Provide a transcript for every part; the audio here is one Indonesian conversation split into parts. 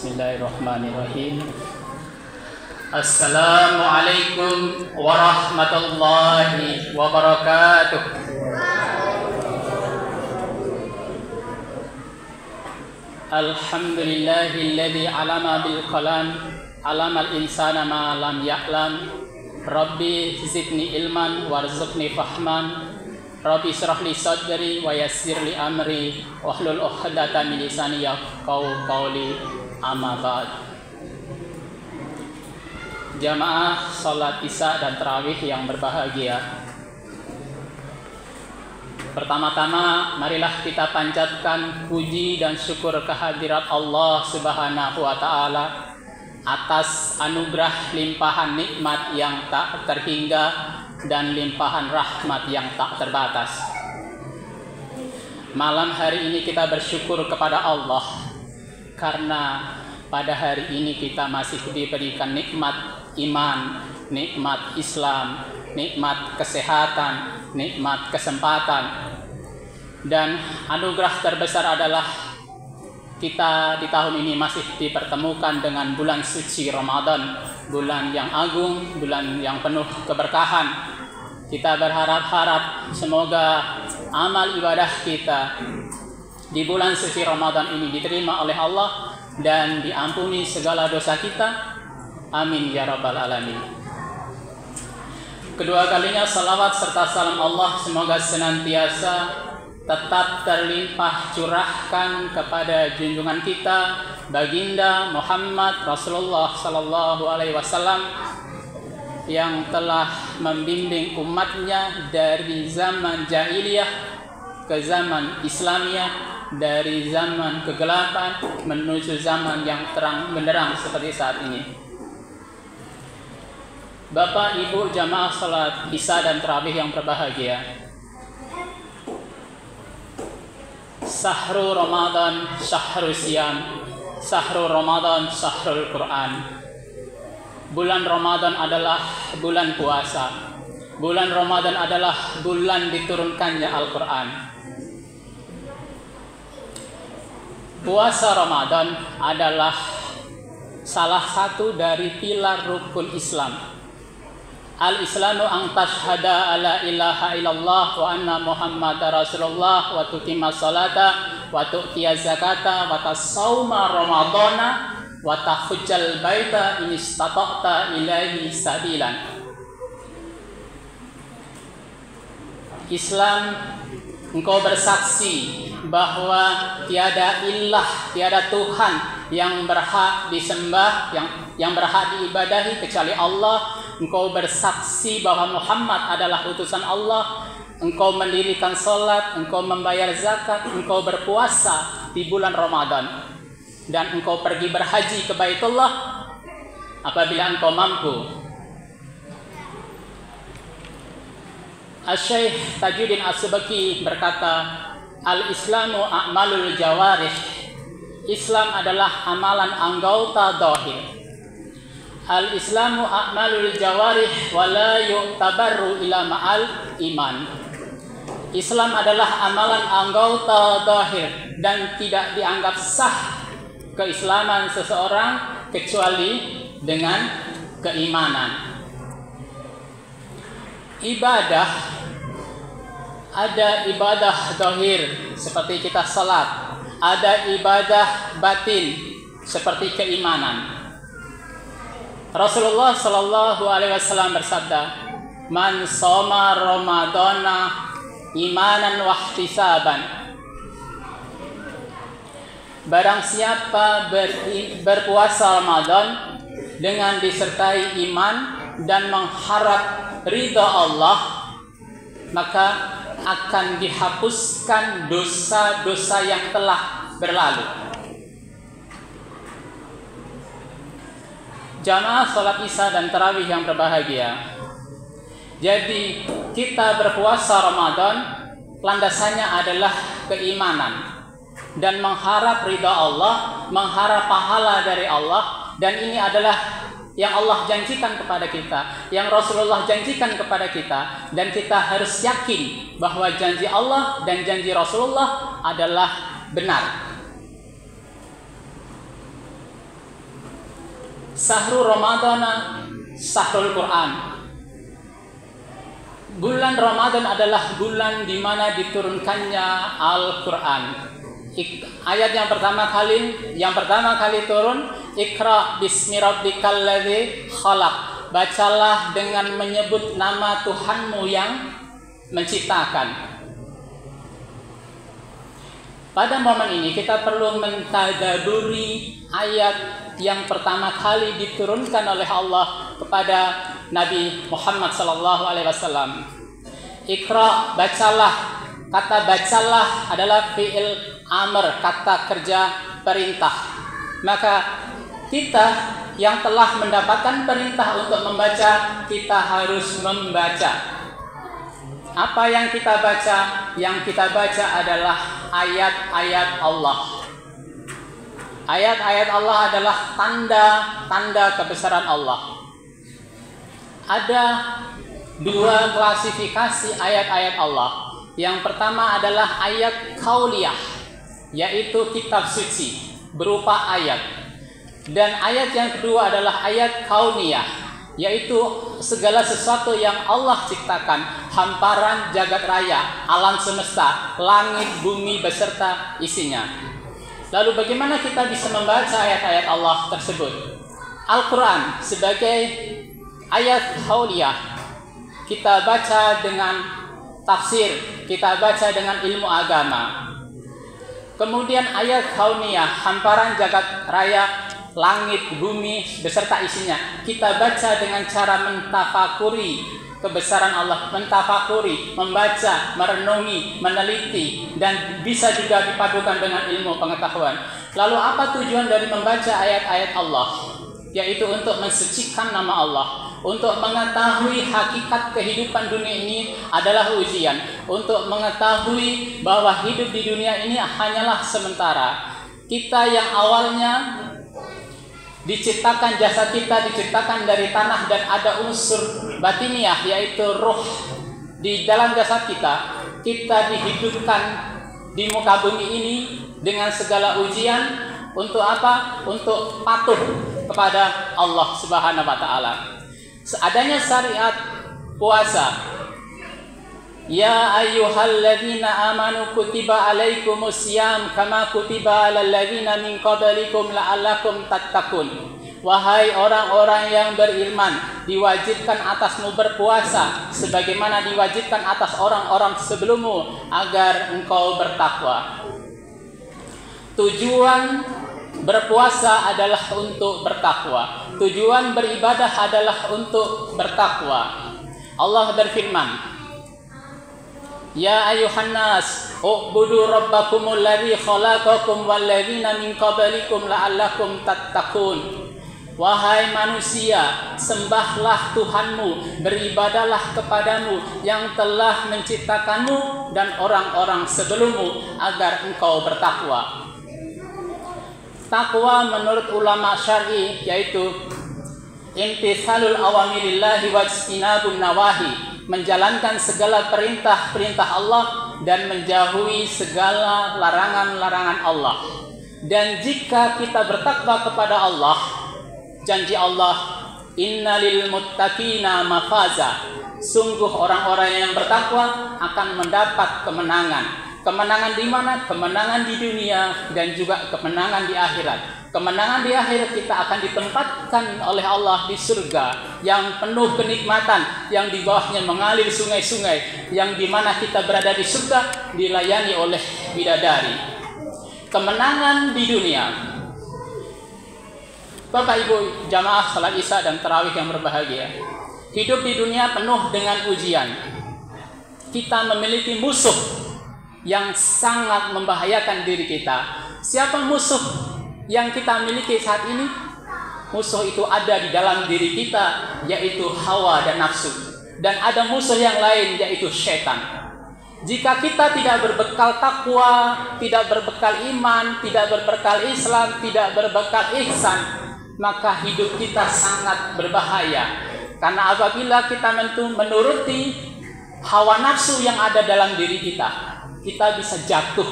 Bismillahirrahmanirrahim. Assalamualaikum warahmatullahi wabarakatuh. Alhamdulillahilladzi 'alama bil qalam, 'alamal insana ma lam ya'lam. Rabbi zidni ilman warzuqni fahman. Rabbi shrah li sadri wa yassir li amri wahlul 'uqdatam min lisani yafqahu qawli. Amma ba'd. Jamaah salat Isya dan tarawih yang berbahagia. Pertama-tama marilah kita panjatkan puji dan syukur kehadirat Allah Subhanahu wa taala atas anugerah limpahan nikmat yang tak terhingga dan limpahan rahmat yang tak terbatas. Malam hari ini kita bersyukur kepada Allah karena pada hari ini kita masih diberikan nikmat iman, nikmat Islam, nikmat kesehatan, nikmat kesempatan. Dan anugerah terbesar adalah kita di tahun ini masih dipertemukan dengan bulan suci Ramadan, bulan yang agung, bulan yang penuh keberkahan. Kita berharap semoga amal ibadah kita di bulan suci Ramadan ini diterima oleh Allah dan diampuni segala dosa kita. Amin ya rabbal alamin. Kedua kalinya salawat serta salam Allah semoga senantiasa tetap terlimpah curahkan kepada junjungan kita baginda Muhammad Rasulullah sallallahu alaihi wasallam yang telah membimbing umatnya dari zaman jahiliyah ke zaman Islamiyah, dari zaman kegelapan menuju zaman yang terang benderang seperti saat ini. Bapak, Ibu, jamaah salat Isya dan tarawih yang berbahagia. Sahru Ramadan, syahrul siyam, sahru Ramadan, syahrul Quran. Bulan Ramadan adalah bulan puasa. Bulan Ramadan adalah bulan diturunkannya Al-Quran. Puasa Ramadan adalah salah satu dari pilar rukun Islam. Al-Islamu an tashhada alla ilaha illallah wa anna Muhammadar Rasulullah wa tuqima salata wa tu'tiya zakata wa tasawma ramadana wa tahujjal baita in istata'ta ilaihi sabilan. Islam, engkau bersaksi bahwa tiada ilah, tiada Tuhan yang berhak disembah, yang berhak diibadahi kecuali Allah. Engkau bersaksi bahwa Muhammad adalah utusan Allah. Engkau mendirikan salat, engkau membayar zakat, engkau berpuasa di bulan Ramadan, dan engkau pergi berhaji ke Baitullah apabila engkau mampu. Asy-Syaikh Tajuddin As-Subki berkata, Al-Islamu a'malul jawarih. Islam adalah amalan anggota zahir. Al-Islamu a'malul jawarih wa la yu'tabaru ila ma'al iman. Islam adalah amalan anggota zahir dan tidak dianggap sah keislaman seseorang kecuali dengan keimanan. Ibadah, ada ibadah zahir seperti kita salat, ada ibadah batin seperti keimanan. Rasulullah sallallahu alaihi wasallam bersabda, "Man shoma ramadhana imanan wa ihtisaban." Barang siapa berpuasa Ramadan dengan disertai iman dan mengharap ridha Allah, maka akan dihapuskan dosa-dosa yang telah berlalu. Jamaah salat Isya dan tarawih yang berbahagia. Jadi kita berpuasa Ramadan landasannya adalah keimanan dan mengharap ridha Allah, mengharap pahala dari Allah, dan ini adalah yang Allah janjikan kepada kita, yang Rasulullah janjikan kepada kita, dan kita harus yakin bahwa janji Allah dan janji Rasulullah adalah benar. Sahru Ramadana Sahrul Quran. Bulan Ramadan adalah bulan di mana diturunkannya Al-Quran. Ayat yang pertama kali turun, Iqra bismi rabbikal ladzi khalaq. Bacalah dengan menyebut nama Tuhanmu yang menciptakan. Pada momen ini kita perlu mentadaburi ayat yang pertama kali diturunkan oleh Allah kepada Nabi Muhammad SAW. Iqra, bacalah. Kata bacalah adalah fi'il amr, kata kerja perintah. Maka kita yang telah mendapatkan perintah untuk membaca, kita harus membaca. Apa yang kita baca? Yang kita baca adalah ayat-ayat Allah. Ayat-ayat Allah adalah tanda-tanda kebesaran Allah. Ada dua klasifikasi ayat-ayat Allah. Yang pertama adalah ayat kauliyah, yaitu kitab suci berupa ayat. Dan ayat yang kedua adalah ayat kauniyah, yaitu segala sesuatu yang Allah ciptakan, hamparan jagat raya, alam semesta, langit, bumi beserta isinya. Lalu bagaimana kita bisa membaca ayat-ayat Allah tersebut? Al-Quran sebagai ayat kauliyah kita baca dengan tafsir, kita baca dengan ilmu agama. Kemudian ayat kauniyah, hamparan jagat raya, langit, bumi beserta isinya, kita baca dengan cara mentafakuri kebesaran Allah, mentafakuri, membaca, merenungi, meneliti, dan bisa juga dipadukan dengan ilmu pengetahuan. Lalu apa tujuan dari membaca ayat-ayat Allah? Yaitu untuk mensucikan nama Allah, untuk mengetahui hakikat kehidupan dunia ini adalah ujian, untuk mengetahui bahwa hidup di dunia ini hanyalah sementara. Kita yang awalnya diciptakan, jasad kita diciptakan dari tanah dan ada unsur batiniah yaitu ruh di dalam jasad kita. Kita dihidupkan di muka bumi ini dengan segala ujian untuk apa? Untuk patuh kepada Allah Subhanahu wa taala. Seadanya syariat puasa, ya ayyuhalladzina amanu kutiba alaikumusiyam kama kutiba alal ladzina min qablikum la'allakum tattaqun. Wahai orang-orang yang beriman, diwajibkan atasmu berpuasa sebagaimana diwajibkan atas orang-orang sebelummu agar engkau bertakwa. Tujuan berpuasa adalah untuk bertakwa. Tujuan beribadah adalah untuk bertakwa. Allah berfirman, ya ayuhan nas, u'budu rabbakumul ladzi khalaqakum wal ladzina min qablikum la'allakum tattaqun. Wahai manusia, sembahlah Tuhanmu, beribadahlah kepadamu yang telah menciptakanmu dan orang-orang sebelummu agar engkau bertakwa. Takwa menurut ulama syar'i yaitu imtithalul awamirillahi wajtinabun nawahi, menjalankan segala perintah-perintah Allah dan menjauhi segala larangan-larangan Allah. Dan jika kita bertakwa kepada Allah, janji Allah, innalil muttaqina mafaza, sungguh orang-orang yang bertakwa akan mendapat kemenangan. Kemenangan di mana? Kemenangan di dunia dan juga kemenangan di akhirat. Kemenangan di akhirat kita akan ditempatkan oleh Allah di surga yang penuh kenikmatan, yang di bawahnya mengalir sungai-sungai, yang di mana kita berada di surga dilayani oleh bidadari. Kemenangan di dunia. Bapak Ibu jamaah salat Isya dan tarawih yang berbahagia, hidup di dunia penuh dengan ujian. Kita memiliki musuh yang sangat membahayakan diri kita. Siapa musuh yang kita miliki saat ini? Musuh itu ada di dalam diri kita, yaitu hawa dan nafsu. Dan ada musuh yang lain, yaitu syaitan. Jika kita tidak berbekal takwa, tidak berbekal iman, tidak berbekal Islam, tidak berbekal ihsan, maka hidup kita sangat berbahaya. Karena apabila kita menuruti hawa nafsu yang ada dalam diri kita, kita bisa jatuh,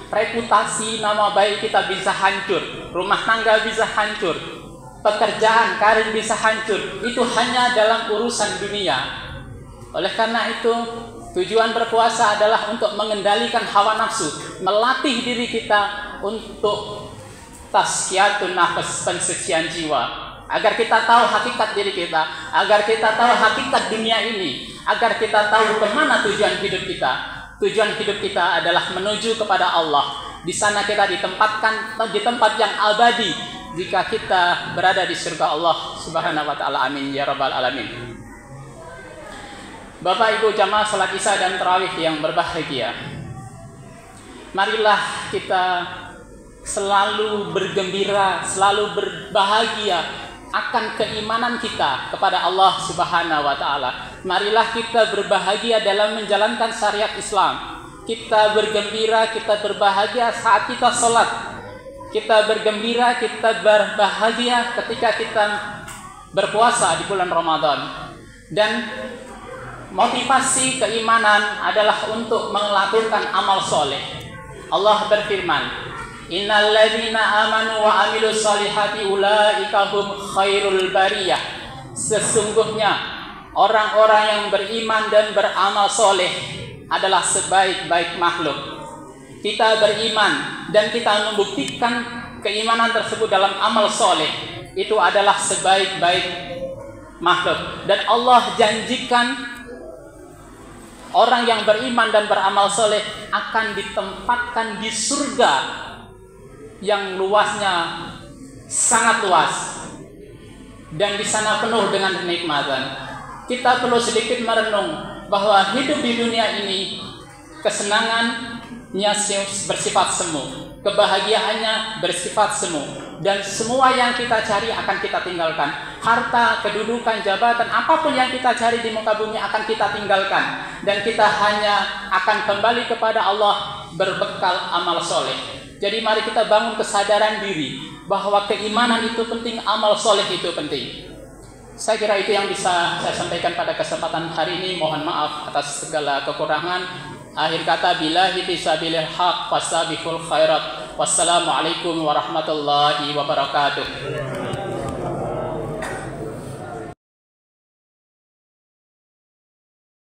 reputasi nama baik kita bisa hancur, rumah tangga bisa hancur, pekerjaan, karir bisa hancur. Itu hanya dalam urusan dunia. Oleh karena itu, tujuan berpuasa adalah untuk mengendalikan hawa nafsu, melatih diri kita untuk tazkiyatun nafs, pensucian jiwa. Agar kita tahu hakikat diri kita, agar kita tahu hakikat dunia ini, agar kita tahu kemana tujuan hidup kita. Tujuan hidup kita adalah menuju kepada Allah. Di sana kita ditempatkan di tempat yang abadi jika kita berada di surga Allah Subhanahu wa taala. Amin ya rabbal alamin. Bapak Ibu jamaah salat Isya dan tarawih yang berbahagia. Marilah kita selalu bergembira, selalu berbahagia akan keimanan kita kepada Allah Subhanahu wa taala. Marilah kita berbahagia dalam menjalankan syariat Islam. Kita bergembira, kita berbahagia saat kita sholat. Kita bergembira, kita berbahagia ketika kita berpuasa di bulan Ramadan. Dan motivasi keimanan adalah untuk melakukan amal soleh. Allah berfirman, Innal ladzina amanu wa amilus solihati ulaika hum khairul bariyah. Sesungguhnya orang-orang yang beriman dan beramal soleh adalah sebaik-baik makhluk. Kita beriman dan kita membuktikan keimanan tersebut dalam amal soleh, itu adalah sebaik-baik makhluk. Dan Allah janjikan orang yang beriman dan beramal soleh akan ditempatkan di surga yang luasnya sangat luas, dan di sana penuh dengan kenikmatan. Kita perlu sedikit merenung bahwa hidup di dunia ini kesenangannya bersifat semu, kebahagiaannya bersifat semu, dan semua yang kita cari akan kita tinggalkan. Harta, kedudukan, jabatan, apapun yang kita cari di muka bumi akan kita tinggalkan, dan kita hanya akan kembali kepada Allah berbekal amal soleh. Jadi mari kita bangun kesadaran diri bahwa keimanan itu penting, amal soleh itu penting. Saya kira itu yang bisa saya sampaikan pada kesempatan hari ini. Mohon maaf atas segala kekurangan. Akhir kata, billahi fisabilil haq fastabiqul khairat. Wassalamualaikum warahmatullahi wabarakatuh.